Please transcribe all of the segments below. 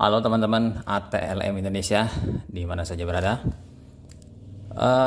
Halo teman-teman ATLM Indonesia, di mana saja berada.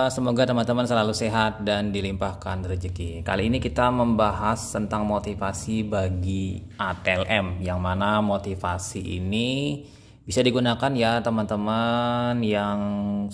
Semoga teman-teman selalu sehat dan dilimpahkan rezeki. Kali ini kita membahas tentang motivasi bagi ATLM, yang mana motivasi ini bisa digunakan ya teman-teman yang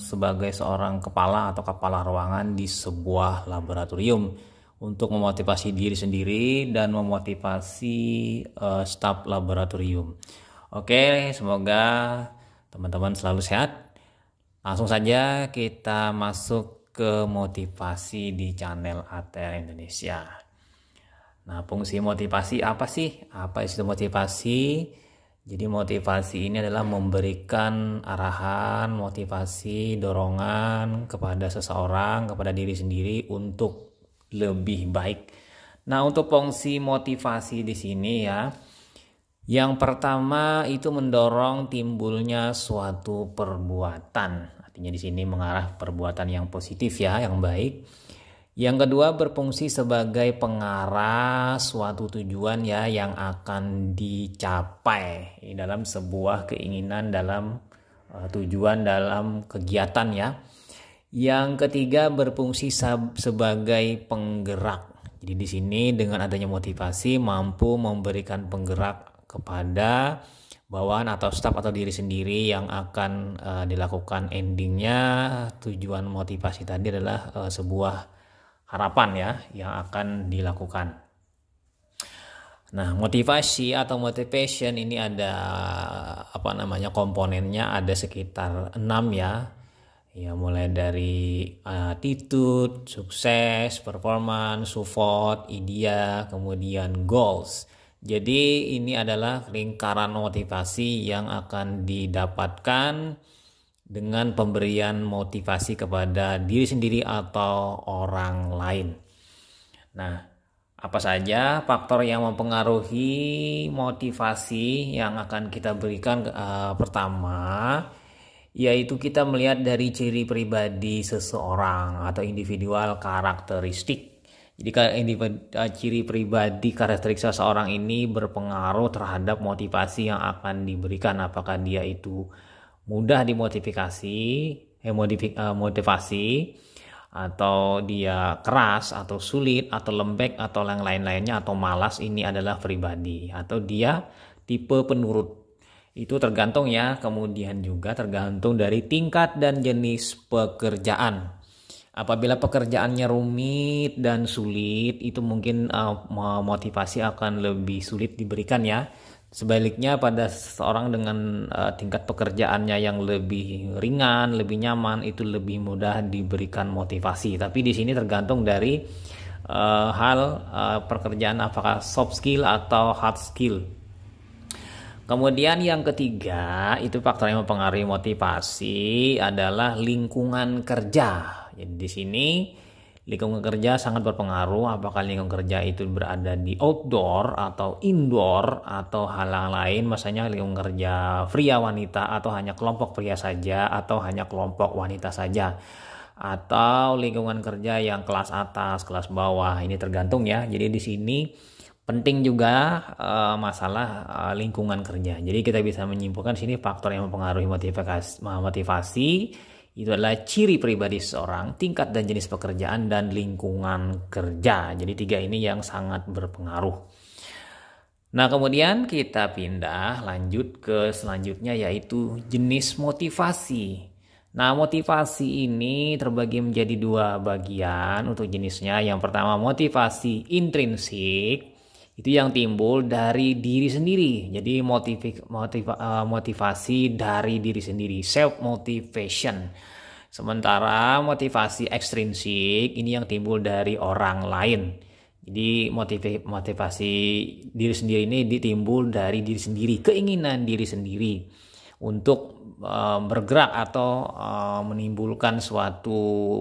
sebagai seorang kepala atau kepala ruangan di sebuah laboratorium untuk memotivasi diri sendiri dan memotivasi staf laboratorium. Oke, semoga teman-teman selalu sehat. Langsung saja kita masuk ke motivasi di channel ATL Indonesia. Nah, fungsi motivasi apa sih? Apa itu motivasi? Jadi motivasi ini adalah memberikan arahan, motivasi, dorongan kepada seseorang, kepada diri sendiri untuk lebih baik. Nah, untuk fungsi motivasi di sini ya, yang pertama itu mendorong timbulnya suatu perbuatan. Artinya di sini mengarah perbuatan yang positif ya, yang baik. Yang kedua berfungsi sebagai pengarah suatu tujuan ya yang akan dicapai dalam sebuah keinginan, dalam tujuan, dalam kegiatan ya. Yang ketiga berfungsi sebagai penggerak. Jadi di sini dengan adanya motivasi mampu memberikan penggerak kepada bawahan atau staf atau diri sendiri yang akan dilakukan endingnya. Tujuan motivasi tadi adalah sebuah harapan ya yang akan dilakukan. Nah, motivasi atau motivation ini ada komponennya ada sekitar 6 ya. Ya, mulai dari attitude, sukses, performance, support, idea, kemudian goals. Jadi ini adalah lingkaran motivasi yang akan didapatkan dengan pemberian motivasi kepada diri sendiri atau orang lain. Nah, apa saja faktor yang mempengaruhi motivasi yang akan kita berikan? Pertama, yaitu kita melihat dari ciri pribadi seseorang atau individual karakteristik. Jadi ciri pribadi karakteristik seseorang ini berpengaruh terhadap motivasi yang akan diberikan. Apakah dia itu mudah motivasi, atau dia keras atau sulit atau lembek atau yang lain-lainnya, atau malas. Ini adalah pribadi, atau dia tipe penurut. Itu tergantung ya. Kemudian juga tergantung dari tingkat dan jenis pekerjaan. Apabila pekerjaannya rumit dan sulit, itu mungkin motivasi akan lebih sulit diberikan ya. Sebaliknya pada seseorang dengan tingkat pekerjaannya yang lebih ringan, lebih nyaman, itu lebih mudah diberikan motivasi. Tapi di sini tergantung dari pekerjaan, apakah soft skill atau hard skill. Kemudian yang ketiga, itu faktor yang mempengaruhi motivasi adalah lingkungan kerja. Jadi di sini lingkungan kerja sangat berpengaruh. Apakah lingkungan kerja itu berada di outdoor atau indoor atau hal lain, misalnya lingkungan kerja pria wanita atau hanya kelompok pria saja atau hanya kelompok wanita saja, atau lingkungan kerja yang kelas atas, kelas bawah. Ini tergantung ya. Jadi di sini penting juga masalah lingkungan kerja. Jadi kita bisa menyimpulkan sini faktor yang mempengaruhi motivasi itu adalah ciri pribadi seseorang, tingkat dan jenis pekerjaan, dan lingkungan kerja. Jadi 3 ini yang sangat berpengaruh. Nah, kemudian kita lanjut ke selanjutnya, yaitu jenis motivasi. Nah, motivasi ini terbagi menjadi 2 bagian untuk jenisnya. Yang pertama motivasi intrinsik, itu yang timbul dari diri sendiri. Jadi motivasi dari diri sendiri, self motivation. Sementara motivasi ekstrinsik ini yang timbul dari orang lain. Jadi motivasi diri sendiri ini ditimbul dari diri sendiri, keinginan diri sendiri untuk bergerak atau menimbulkan suatu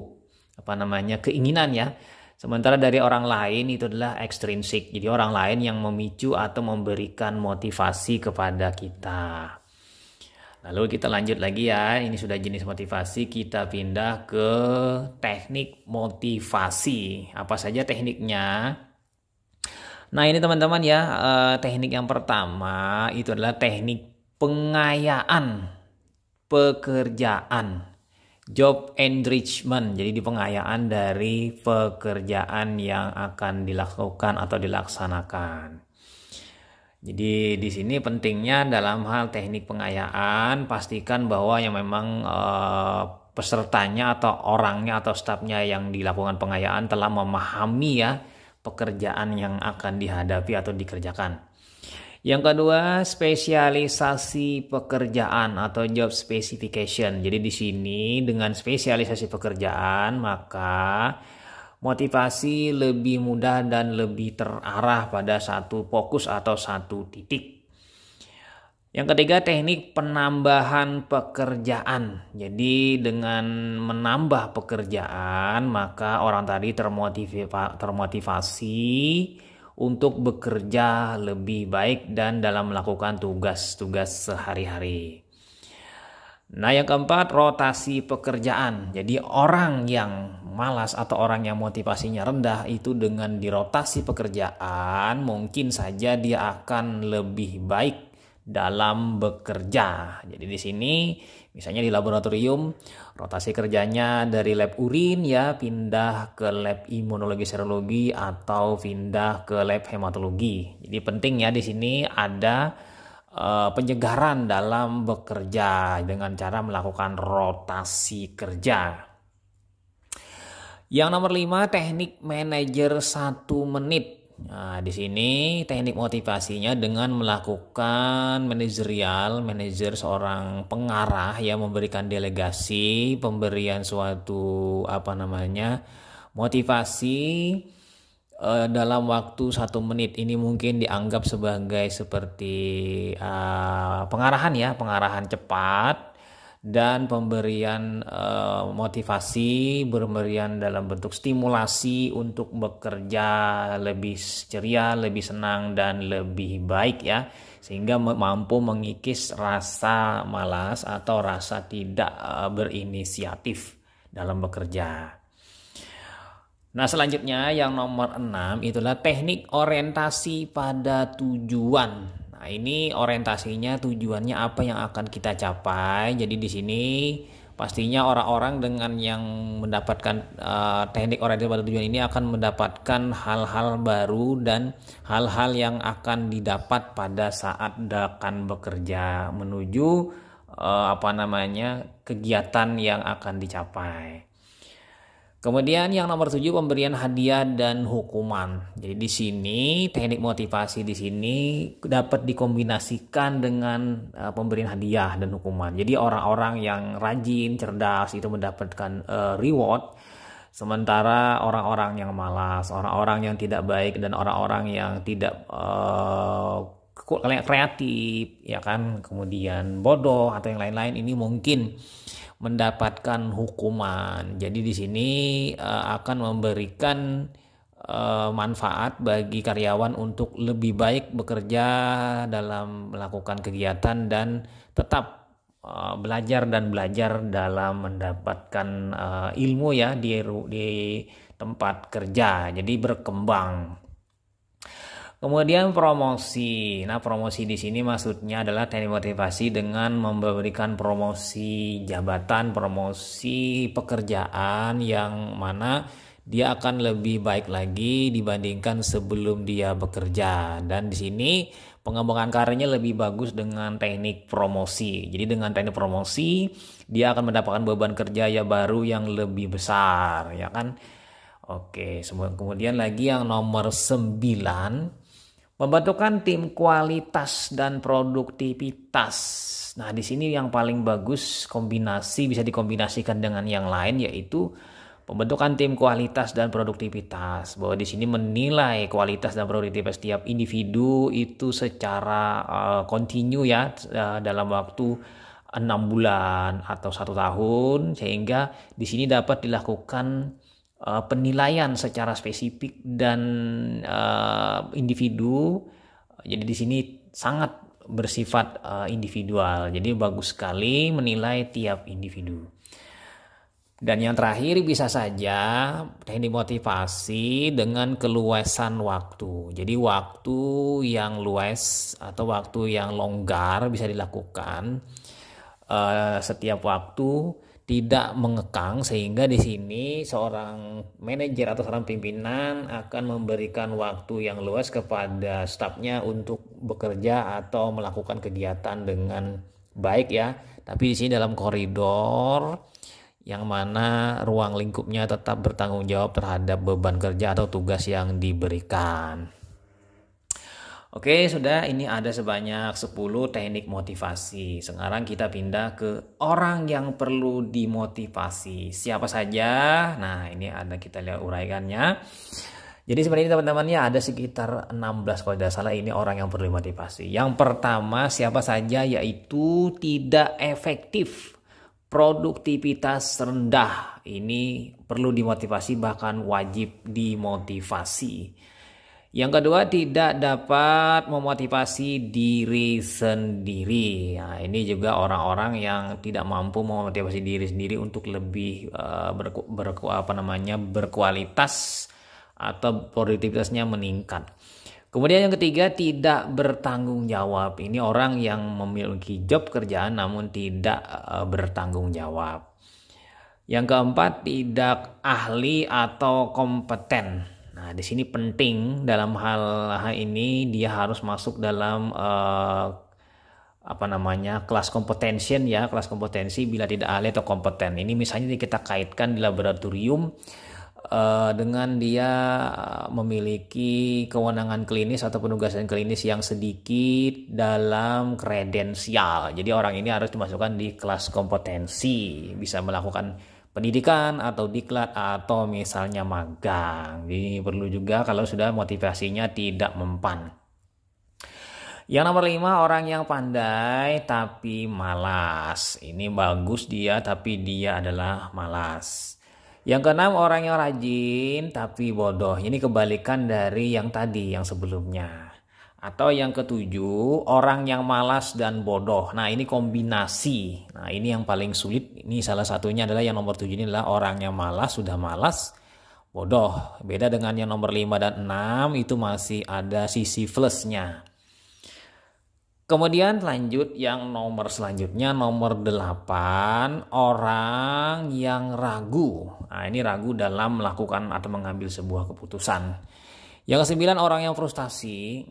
keinginan ya. Sementara dari orang lain itu adalah ekstrinsik. Jadi orang lain yang memicu atau memberikan motivasi kepada kita. Lalu kita lanjut lagi ya. Ini sudah jenis motivasi. Kita pindah ke teknik motivasi. Apa saja tekniknya? Nah, ini teman-teman ya, teknik yang pertama itu adalah teknik pengayaan pekerjaan, job enrichment. Jadi di pengayaan dari pekerjaan yang akan dilakukan atau dilaksanakan. Jadi di sini pentingnya dalam hal teknik pengayaan, pastikan bahwa yang memang pesertanya atau orangnya atau stafnya yang dilakukan pengayaan telah memahami ya pekerjaan yang akan dihadapi atau dikerjakan. Yang kedua, spesialisasi pekerjaan atau job specification. Jadi di sini dengan spesialisasi pekerjaan maka motivasi lebih mudah dan lebih terarah pada satu fokus atau satu titik. Yang ketiga, teknik penambahan pekerjaan. Jadi dengan menambah pekerjaan maka orang tadi termotivasi untuk bekerja lebih baik dan dalam melakukan tugas-tugas sehari-hari. Nah, yang keempat, rotasi pekerjaan. Jadi orang yang malas atau orang yang motivasinya rendah itu dengan dirotasi pekerjaan mungkin saja dia akan lebih baik dalam bekerja. Jadi di sini misalnya di laboratorium rotasi kerjanya dari lab urin ya pindah ke lab imunologi serologi atau pindah ke lab hematologi. Jadi penting ya di sini ada penyegaran dalam bekerja dengan cara melakukan rotasi kerja. Yang nomor 5, teknik manajer 1 menit. Nah, di sini teknik motivasinya dengan melakukan manajer seorang pengarah yang memberikan delegasi, pemberian suatu motivasi dalam waktu 1 menit. Ini mungkin dianggap seperti pengarahan cepat dan pemberian motivasi, pemberian dalam bentuk stimulasi untuk bekerja lebih ceria, lebih senang dan lebih baik ya, sehingga mampu mengikis rasa malas atau rasa tidak berinisiatif dalam bekerja. Nah, selanjutnya yang nomor 6 itulah teknik orientasi pada tujuan. Nah, ini orientasinya tujuannya apa yang akan kita capai. Jadi di sini pastinya orang-orang dengan yang mendapatkan teknik orientasi pada tujuan ini akan mendapatkan hal-hal baru dan hal-hal yang akan didapat pada saat akan bekerja menuju kegiatan yang akan dicapai. Kemudian yang nomor 7, pemberian hadiah dan hukuman. Jadi di sini teknik motivasi di sini dapat dikombinasikan dengan pemberian hadiah dan hukuman. Jadi orang-orang yang rajin, cerdas itu mendapatkan reward, sementara orang-orang yang malas, orang-orang yang tidak baik dan orang-orang yang tidak kreatif ya kan, kemudian bodoh atau yang lain-lain ini mungkin mendapatkan hukuman. Jadi di sini akan memberikan manfaat bagi karyawan untuk lebih baik bekerja dalam melakukan kegiatan dan tetap belajar dalam mendapatkan ilmu ya di tempat kerja. Jadi berkembang. Kemudian promosi. Nah, promosi di sini maksudnya adalah teknik motivasi dengan memberikan promosi jabatan, promosi pekerjaan yang mana dia akan lebih baik lagi dibandingkan sebelum dia bekerja. Dan di sini pengembangan karirnya lebih bagus dengan teknik promosi. Jadi dengan teknik promosi dia akan mendapatkan beban kerja ya baru yang lebih besar, ya kan? Oke, kemudian lagi yang nomor 9, membentukkan tim kualitas dan produktivitas. Nah, di sini yang paling bagus bisa dikombinasikan dengan yang lain yaitu pembentukan tim kualitas dan produktivitas. Bahwa di sini menilai kualitas dan produktivitas setiap individu itu secara kontinu ya dalam waktu 6 bulan atau 1 tahun, sehingga di sini dapat dilakukan penilaian secara spesifik dan individu. Jadi di sini sangat bersifat individual. Jadi bagus sekali menilai tiap individu. Dan yang terakhir bisa saja teknik motivasi dengan keluasan waktu. Jadi waktu yang luas atau waktu yang longgar bisa dilakukan setiap waktu, tidak mengekang, sehingga di sini seorang manajer atau seorang pimpinan akan memberikan waktu yang luas kepada stafnya untuk bekerja atau melakukan kegiatan dengan baik ya. Tapi di sini dalam koridor yang mana ruang lingkupnya tetap bertanggung jawab terhadap beban kerja atau tugas yang diberikan. Oke, sudah, ini ada sebanyak 10 teknik motivasi. Sekarang kita pindah ke orang yang perlu dimotivasi. Siapa saja? Nah, ini ada, kita lihat uraiannya. Jadi sebenarnya teman-temannya ada sekitar 16 kalau tidak salah, ini orang yang perlu dimotivasi. Yang pertama siapa saja, yaitu tidak efektif. Produktivitas rendah. Ini perlu dimotivasi, bahkan wajib dimotivasi. Yang kedua, tidak dapat memotivasi diri sendiri. Nah, ini juga orang-orang yang tidak mampu memotivasi diri sendiri untuk lebih berkualitas atau produktivitasnya meningkat. Kemudian yang ketiga, tidak bertanggung jawab. Ini orang yang memiliki job kerjaan namun tidak bertanggung jawab. Yang keempat, tidak ahli atau kompeten. Nah, di sini penting dalam hal ini dia harus masuk dalam kelas kompetensi ya, kelas kompetensi bila tidak ahli atau kompeten. Ini misalnya kita kaitkan di laboratorium dengan dia memiliki kewenangan klinis atau penugasan klinis yang sedikit dalam kredensial. Jadi orang ini harus dimasukkan di kelas kompetensi, bisa melakukan pendidikan atau diklat atau misalnya magang. Ini perlu juga kalau sudah motivasinya tidak mempan. Yang nomor 5, orang yang pandai tapi malas. Ini bagus dia, tapi dia adalah malas. Yang keenam, orang yang rajin tapi bodoh. Ini kebalikan dari yang tadi, yang sebelumnya. Atau yang ketujuh, orang yang malas dan bodoh. Nah, ini kombinasi. Nah, ini yang paling sulit. Ini salah satunya adalah yang nomor 7 ini adalah orang yang malas, sudah malas, bodoh. Beda dengan yang nomor 5 dan 6, itu masih ada sisi plusnya. Kemudian lanjut yang nomor selanjutnya, nomor 8, orang yang ragu. Nah, ini ragu dalam melakukan atau mengambil sebuah keputusan. Yang ke-9, orang yang frustasi.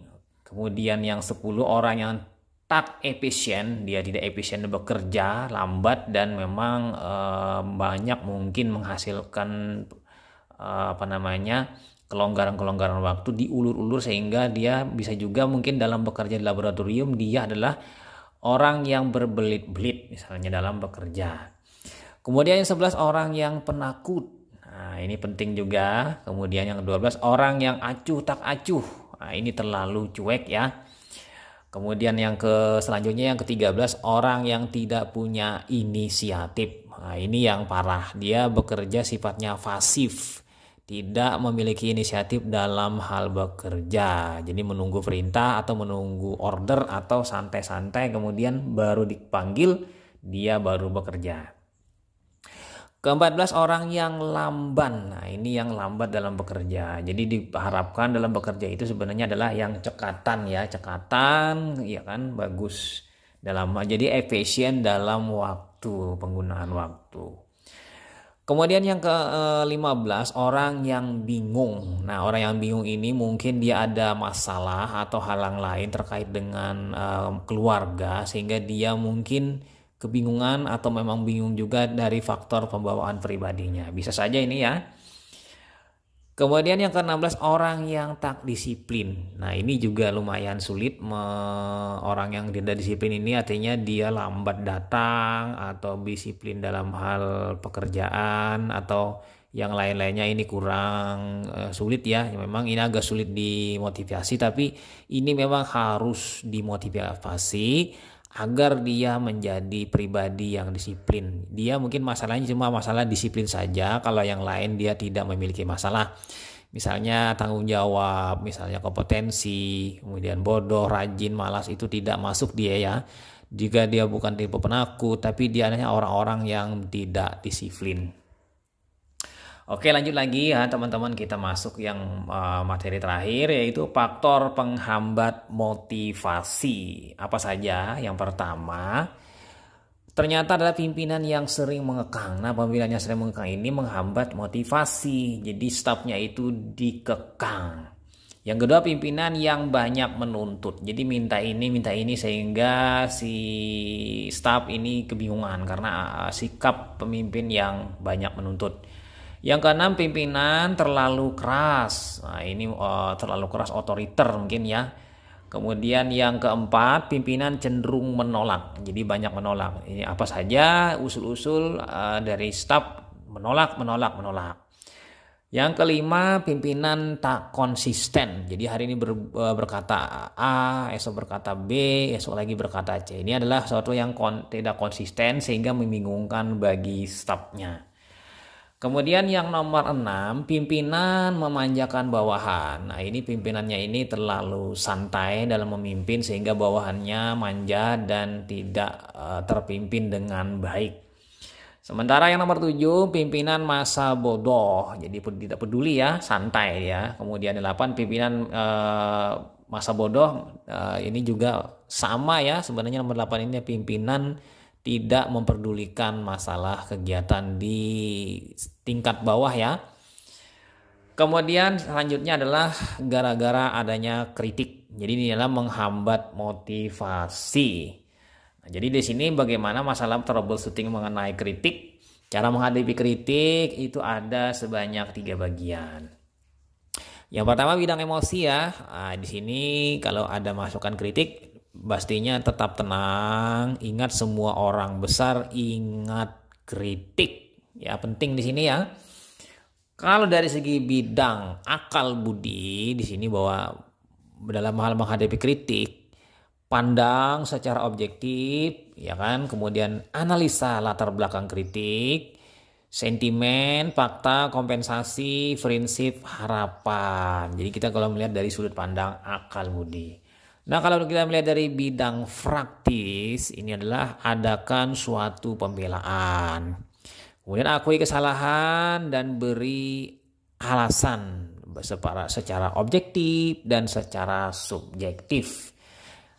Kemudian yang 10, orang yang tak efisien, dia tidak efisien bekerja, lambat, dan memang banyak mungkin menghasilkan kelonggaran-kelonggaran waktu, diulur-ulur sehingga dia bisa juga mungkin dalam bekerja di laboratorium dia adalah orang yang berbelit-belit misalnya dalam bekerja. Kemudian yang 11, orang yang penakut. Nah, ini penting juga. Kemudian yang ke-12, orang yang acuh tak acuh. Nah, ini terlalu cuek ya. Kemudian yang selanjutnya yang ke-13, orang yang tidak punya inisiatif. Nah, ini yang parah. Dia bekerja sifatnya pasif, tidak memiliki inisiatif dalam hal bekerja. Jadi menunggu perintah atau menunggu order atau santai-santai kemudian baru dipanggil dia baru bekerja. Ke-14, orang yang lamban. Nah, ini yang lambat dalam bekerja. Jadi diharapkan dalam bekerja itu sebenarnya adalah yang cekatan ya, kan, bagus jadi efisien dalam waktu, penggunaan waktu. Kemudian yang ke-15, orang yang bingung. Nah, orang yang bingung ini mungkin dia ada masalah atau halang lain terkait dengan keluarga sehingga dia mungkin kebingungan atau memang bingung juga dari faktor pembawaan pribadinya. Bisa saja ini ya. Kemudian yang ke-16, orang yang tak disiplin. Nah, ini juga lumayan sulit. Orang yang tidak disiplin ini artinya dia lambat datang atau disiplin dalam hal pekerjaan atau yang lain-lainnya, ini kurang sulit ya. Memang ini agak sulit dimotivasi, tapi ini memang harus dimotivasi agar dia menjadi pribadi yang disiplin. Dia mungkin masalahnya cuma masalah disiplin saja, kalau yang lain dia tidak memiliki masalah. Misalnya tanggung jawab, misalnya kompetensi, kemudian bodoh, rajin, malas, itu tidak masuk dia ya. Jika dia bukan tipe penakut, tapi dia hanya orang-orang yang tidak disiplin. Oke, lanjut lagi ya teman-teman, kita masuk yang materi terakhir, yaitu faktor penghambat motivasi. Apa saja? Yang pertama, ternyata adalah pimpinan yang sering mengekang. Nah, pimpinan yang sering mengekang ini menghambat motivasi. Jadi stafnya itu dikekang. Yang kedua, pimpinan yang banyak menuntut. Jadi minta ini sehingga si staf ini kebingungan karena sikap pemimpin yang banyak menuntut. Yang keenam, pimpinan terlalu keras. Nah, ini terlalu keras, otoriter mungkin ya. Kemudian yang keempat, pimpinan cenderung menolak. Jadi banyak menolak. Ini apa saja usul-usul dari staf menolak. Yang kelima, pimpinan tak konsisten. Jadi hari ini berkata A, esok berkata B, esok lagi berkata C. Ini adalah sesuatu yang tidak konsisten sehingga membingungkan bagi stafnya. Kemudian yang nomor 6, pimpinan memanjakan bawahan. Nah, ini pimpinannya ini terlalu santai dalam memimpin sehingga bawahannya manja dan tidak terpimpin dengan baik. Sementara yang nomor 7, pimpinan masa bodoh. Jadi tidak peduli ya, santai ya. Kemudian 8, pimpinan masa bodoh. Ini juga sama ya. Sebenarnya nomor 8 ini pimpinan tidak memperdulikan masalah kegiatan di tingkat bawah ya. Kemudian selanjutnya adalah gara-gara adanya kritik. Jadi ini adalah menghambat motivasi. Nah, jadi di sini bagaimana masalah troubleshooting mengenai kritik. Cara menghadapi kritik itu ada sebanyak 3 bagian. Yang pertama, bidang emosi ya. Nah, di sini kalau ada masukan kritik, pastinya tetap tenang. Ingat, semua orang besar ingat kritik. Ya, penting di sini ya. Kalau dari segi bidang akal budi, di sini bahwa dalam hal menghadapi kritik, pandang secara objektif, ya kan. Kemudian analisa latar belakang kritik, sentimen, fakta, kompensasi, prinsip, harapan. Jadi kita kalau melihat dari sudut pandang akal budi. Nah, kalau kita melihat dari bidang praktis, ini adalah adakan suatu pembelaan. Kemudian akui kesalahan dan beri alasan secara objektif dan secara subjektif.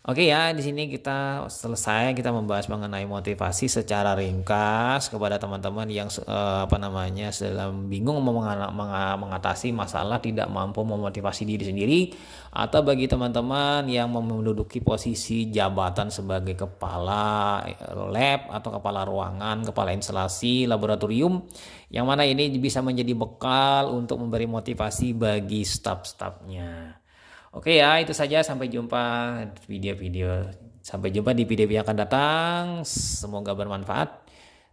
Oke ya, di sini kita selesai, kita membahas mengenai motivasi secara ringkas kepada teman-teman yang sedang bingung mengatasi masalah tidak mampu memotivasi diri sendiri, atau bagi teman-teman yang menduduki posisi jabatan sebagai kepala lab atau kepala ruangan, kepala instalasi laboratorium, yang mana ini bisa menjadi bekal untuk memberi motivasi bagi staf-stafnya. Oke ya, itu saja. Sampai jumpa di video yang akan datang. Semoga bermanfaat.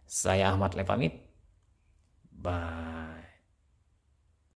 Saya Ahmad Le pamit. Bye.